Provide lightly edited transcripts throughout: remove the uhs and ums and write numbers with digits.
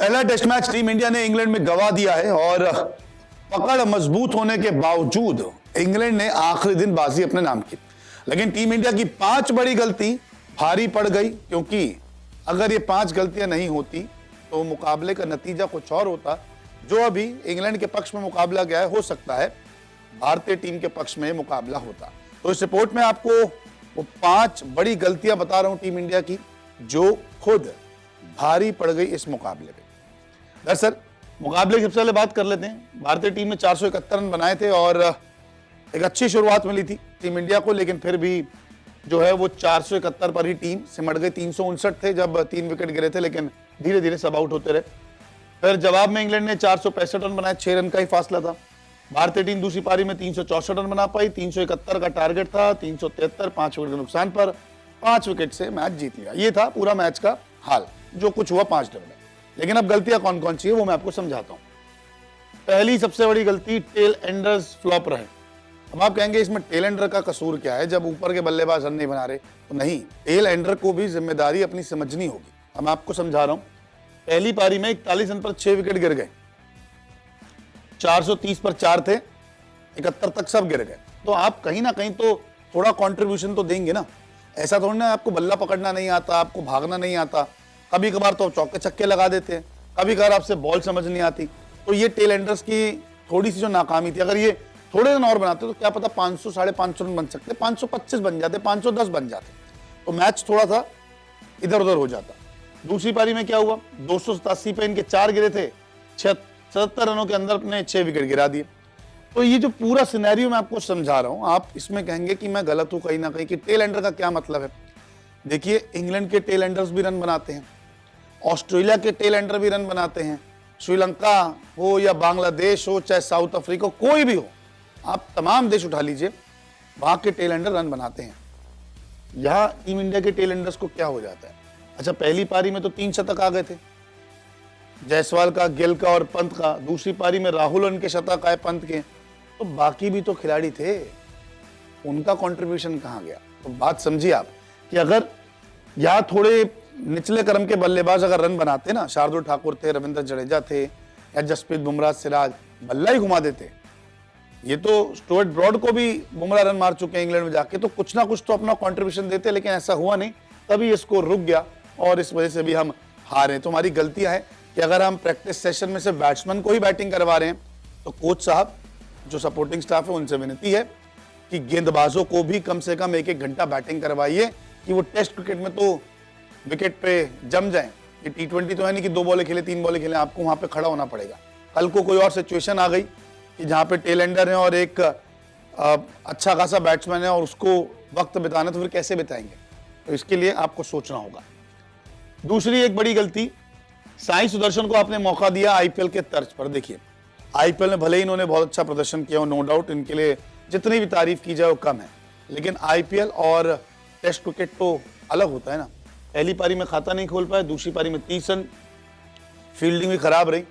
पहला test match team India ने England में गंवा दिया है और पकड़ मजबूत होने के बावजूद इंग्लैंड ने आखिरी दिन बाजी अपने नाम की। लेकिन टीम इंडिया की 5 बड़ी गलती भारी पड़ गई, क्योंकि अगर ये 5 गलतियां नहीं होती तो मुकाबले का नतीजा कुछ और होता। जो अभी इंग्लैंड के पक्ष में मुकाबला गया है, हो सकता है भारतीय टीम के पक्ष में मुकाबला होता। तो इस रिपोर्ट में आपको वो 5 बड़ी गलतियां बता रहा हूं टीम इंडिया की, जो खुद भारी पड़ गई इस मुकाबले में। दरअसल मुकाबले की सबसे पहले बात कर लेते हैं। भारतीय टीम ने 471 रन बनाए थे और एक अच्छी शुरुआत मिली थी टीम इंडिया को, लेकिन फिर भी जो है वो 471 पर ही टीम सिमट गई। 359 थे जब 3 विकेट गिरे थे, लेकिन धीरे धीरे सब आउट होते रहे। फिर जवाब में इंग्लैंड ने 465 रन बनाए, 6 रन का ही फासला था। भारतीय टीम दूसरी पारी में 364 रन बना पाई। 371 का टारगेट था, 373, 5 विकेट के नुकसान पर 5 विकेट से मैच जीत लिया। ये था पूरा मैच का हाल, जो कुछ हुआ 5 ओवर में। लेकिन अब गलतियां कौन कौन सी है वो मैं आपको समझाता हूं। पहली सबसे बड़ी गलती, टेल एंडर्स फ्लॉप रहे। अब आप कहेंगे इसमें टेल एंडर का कसूर क्या है, जब ऊपर के बल्लेबाज रन नहीं बना रहे? तो नहीं, टेल एंडर को भी जिम्मेदारी अपनी समझनी होगी। अब मैं आपको समझा रहा हूं। पहली पारी में 41 रन पर 6 विकेट गिर गए। 430 पर 4 थे, 71 तक सब गिर गए। तो आप कहीं ना कहीं तो थोड़ा कंट्रीब्यूशन तो देंगे ना। ऐसा थोड़ा ना आपको बल्ला पकड़ना नहीं आता, आपको भागना नहीं आता। कभी कभार तो चौके छक्के लगा देते हैं, कभी कभार आपसे बॉल समझ नहीं आती। तो ये टेल एंडर्स की थोड़ी सी जो नाकामी थी। अगर ये थोड़े रन और बनाते तो क्या पता 500 साढ़े 500 रन बन सकते, 525 बन जाते, 510 बन जाते, तो मैच थोड़ा सा इधर उधर हो जाता। दूसरी पारी में क्या हुआ, 287 पे इनके 4 गिरे थे, 77 रनों के अंदर अपने 6 विकेट गिरा दिए। तो ये जो पूरा सिनेरियो मैं आपको समझा रहा हूं, आप इसमें कहेंगे कि मैं गलत हूं कहीं ना कहीं, कि टेल एंडर का क्या मतलब है। देखिए, इंग्लैंड के टेल एंडर्स भी रन बनाते हैं, ऑस्ट्रेलिया के टेल एंडर भी रन बनाते हैं, श्रीलंका हो या बांग्लादेश हो, चाहे साउथ अफ्रीका, कोई भी हो, आप तमाम देश उठा लीजिए, वहां के टेल एंडर रन बनाते हैं। यहां टीम इंडिया के टेल एंडर्स को क्या हो जाता है? अच्छा, पहली पारी में तो 3 शतक आ गए थे, जायसवाल का, गिल का और पंत का। दूसरी पारी में राहुल उनके शतक आए, पंत के। तो बाकी भी तो खिलाड़ी थे, उनका कंट्रीब्यूशन कहां गया? तो बात समझिए आप, कि अगर यहां थोड़े निचले क्रम के बल्लेबाज अगर रन बनाते ना, शार्दुल ठाकुर थे, रविंद्र जडेजा थे, या जसप्रीत बुमराह, सिराज, बल्ला ही घुमा देते। ये तो स्टुअर्ट ब्रॉड को भी बुमराह रन मार चुके हैं इंग्लैंड में जाके, तो कुछ ना कुछ तो अपना कंट्रीब्यूशन देते, लेकिन ऐसा हुआ नहीं। तभी ये स्कोर रुक गया और इस वजह से भी हम हारे। तो हमारी गलतियां हैं कि अगर हम प्रैक्टिस सेशन में से बैट्समैन को ही बैटिंग करवा रहे हैं, तो कोच साहब, जो सपोर्टिंग स्टाफ है, उनसे विनती है कि गेंदबाजों को भी कम से कम 1-1 घंटा बैटिंग करवाइए, कि वो टेस्ट क्रिकेट में तो विकेट पे जम जाए। ये T20 तो है नहीं कि 2 बॉलें खेले, 3 बॉलें खेले, आपको वहां पे खड़ा होना पड़ेगा। कल को कोई और सिचुएशन आ गई कि जहां पे टेल एंडर है और एक अच्छा खासा बैट्समैन है और उसको वक्त बिताना, तो फिर कैसे बिताएंगे? तो इसके लिए आपको सोचना होगा। दूसरी एक बड़ी गलती, साई सुदर्शन को आपने मौका दिया आईपीएल के तर्ज पर। देखिए, आईपीएल में भले ही इन्होंने बहुत अच्छा प्रदर्शन किया हो, नो डाउट, इनके लिए जितनी भी तारीफ की जाए वो कम है, लेकिन आईपीएल और टेस्ट क्रिकेट तो अलग होता है ना। पहली पारी में खाता नहीं खोल पाए, दूसरी पारी में 30 रन, फील्डिंग भी खराब रही,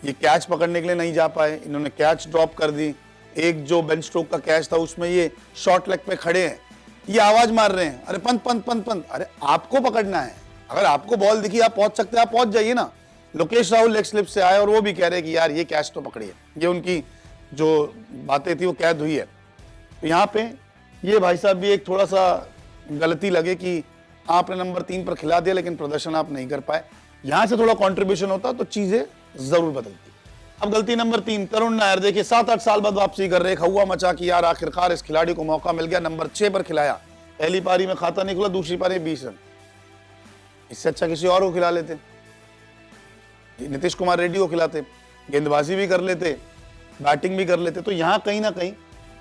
ये कैच पकड़ने के लिए नहीं जा पाए, इन्होंने कैच ड्रॉप कर दी। एक जो बेन स्टोक का कैच था, उसमें ये शॉर्ट लेग पे खड़े हैं, ये आवाज मार रहे हैं, अरे पंत पंत पंत पंत। अरे आपको पकड़ना है, अगर आपको बॉल दिखी, आप पहुंच सकते हैं, आप पहुंच जाइए ना। लोकेश राहुल लेग स्लिप से आए और वो भी कह रहे हैं कि यार ये कैच तो पकड़िए। ये उनकी जो बातें थी वो कैद हुई है। तो यहाँ पे ये भाई साहब भी एक थोड़ा सा गलती लगे कि आपने नंबर 3 पर खिला दिया, लेकिन प्रदर्शन आप नहीं कर पाए। यहां से थोड़ा कंट्रीब्यूशन होता तो चीजें जरूर बदलती। अब गलती नंबर 3, तरुण नायर। देखिए, 7-8 साल बाद वापसी कर रहे, हवा मचा कि यार आखिरकार इस खिलाड़ी को मौका मिल गया, नंबर 6 पर खिलाया। पहली पारी में खाता नहीं खुला, दूसरी पारी 20 रन। इससे अच्छा किसी और को खिला लेते, नीतीश कुमार रेड्डी को खिलाते, गेंदबाजी भी कर लेते, बैटिंग भी कर लेते। तो यहाँ कहीं ना कहीं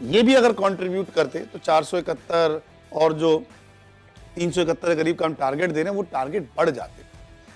ये भी अगर कंट्रीब्यूट करते तो 471 और जो 371 के करीब का हम टारगेट दे रहे हैं, वो टारगेट बढ़ जाते।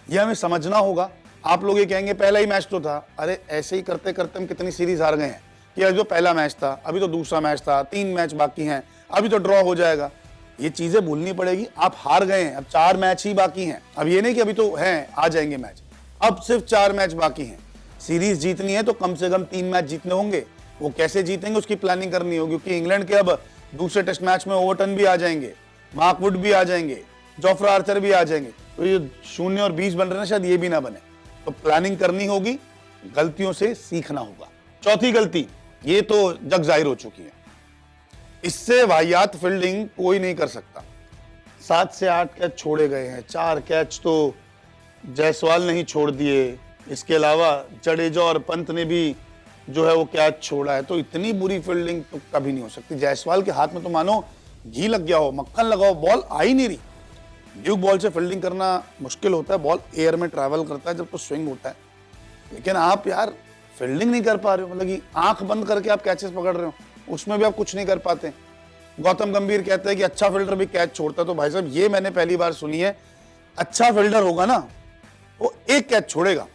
ये हमें समझना होगा। आप लोग ये कहेंगे पहला ही मैच तो था। अरे ऐसे ही करते करते हम कितनी सीरीज हार गए हैं, कि जो पहला मैच था, अभी तो दूसरा मैच था, 3 मैच बाकी हैं, अभी तो ड्रॉ हो जाएगा। ये चीजें भूलनी पड़ेगी। आप हार गए हैं, अब 4 मैच ही बाकी हैं। अब ये नहीं कि अभी तो हैं, आ जाएंगे मैच, अब सिर्फ 4 मैच बाकी हैं। सीरीज जीतनी है तो कम से कम 3 मैच जीतने होंगे। वो कैसे जीतेंगे उसकी प्लानिंग करनी होगी, क्योंकि इंग्लैंड के अब दूसरे टेस्ट मैच में ओवरटन भी आ जाएंगे, मार्क वुड भी आ जाएंगे, जोफ्रा आर्चर भी आ जाएंगे। तो ये 0 और 20 बन रहे हैं, शायद ये भी ना बने। तो प्लानिंग करनी होगी, गलतियों से सीखना होगा। चौथी गलती, ये तो जग जाहिर हो चुकी है, इससे वाहियात फील्डिंग कोई नहीं कर सकता। 7 से 8 कैच छोड़े गए हैं, 4 कैच तो जायसवाल ने ही छोड़ दिए, इसके अलावा जडेजा और पंत ने भी जो है वो कैच छोड़ा है। तो इतनी बुरी फील्डिंग तो कभी नहीं हो सकती। जायसवाल के हाथ में तो मानो घी लग गया हो, मक्खन लगा हो, बॉल आ ही नहीं रही। ड्यूक बॉल से फील्डिंग करना मुश्किल होता है, बॉल एयर में ट्रैवल करता है जब तो स्विंग होता है, लेकिन आप यार फील्डिंग नहीं कर पा रहे हो, मतलब कि आंख बंद करके आप कैचेस पकड़ रहे हो, उसमें भी आप कुछ नहीं कर पाते। गौतम गंभीर कहते हैं कि अच्छा फील्डर भी कैच छोड़ता है, तो भाई साहब ये मैंने पहली बार सुनी है। अच्छा फील्डर होगा ना वो एक कैच छोड़ेगा,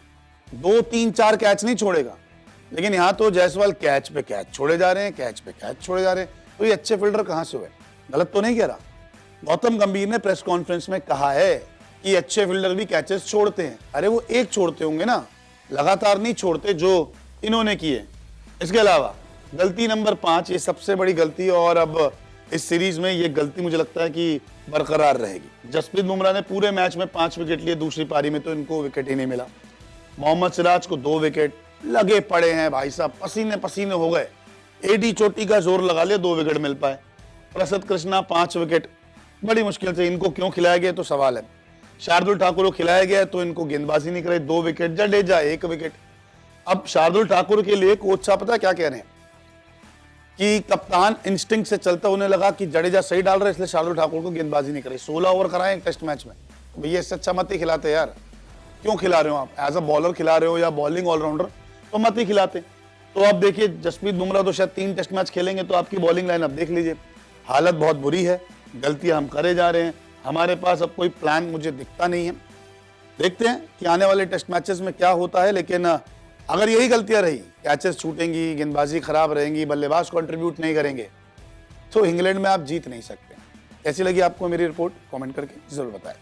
2 3 4 कैच नहीं छोड़ेगा, लेकिन यहाँ तो जायसवाल कैच पे कैच छोड़े जा रहे हैं, कैच पे कैच छोड़े जा रहे हैं। तो ये अच्छे फील्डर कहाँ से हुए? गलत तो नहीं कह रहा। गौतम गंभीर ने प्रेस कॉन्फ्रेंस में कहा है कि अच्छे फील्डर भी कैचेस छोड़ते हैं। अरे वो एक छोड़ते होंगे ना, लगातार नहीं छोड़ते जो इन्होंने किए। इसके अलावा गलती नंबर 5, ये सबसे बड़ी गलती है और अब इस सीरीज में ये गलती मुझे लगता है कि बरकरार रहेगी। जसप्रीत बुमराह ने पूरे मैच में 5 विकेट लिए, दूसरी पारी में तो इनको विकेट ही नहीं मिला। मोहम्मद सिराज को 2 विकेट लगे पड़े हैं भाई साहब, पसीने पसीने हो गए, एडी चोटी का जोर लगा लिया, 2 विकेट मिल पाए। प्रसिद्ध कृष्णा 5 विकेट, बड़ी मुश्किल से, इनको क्यों खिलाया गया तो सवाल है। शार्दुल ठाकुर को खिलाया गया तो इनको गेंदबाजी नहीं कराई, 2 विकेट। जडेजा 1 विकेट। अब शार्दुल ठाकुर के लिए कोच साहब पता क्या कह रहे हैं कि कप्तान इंस्टिंक्ट से चलता, उन्हें लगा कि जडेजा सही डाल रहा है इसलिए शार्दुल ठाकुर को गेंदबाजी नहीं कराई। 16 ओवर कराए टेस्ट मैच में, भैया इससे अच्छा मत ही खिलाते यार, क्यों खिला रहे हो आप? एज अ बॉलर खिला रहे हो या बॉलिंग ऑलराउंडर तो मत ही खिलाते। तो अब देखिए जसप्रीत बुमराह तो शायद 3 टेस्ट मैच खेलेंगे, तो आपकी बॉलिंग लाइन अब देख लीजिए, हालत बहुत बुरी है। गलतियां हम करे जा रहे हैं, हमारे पास अब कोई प्लान मुझे दिखता नहीं है। देखते हैं कि आने वाले टेस्ट मैचेस में क्या होता है, लेकिन अगर यही गलतियां रही, कैचेस छूटेंगी, गेंदबाजी खराब रहेंगी, बल्लेबाज कंट्रीब्यूट नहीं करेंगे, तो इंग्लैंड में आप जीत नहीं सकते। कैसी लगी आपको मेरी रिपोर्ट? कमेंट करके जरूर बताएं।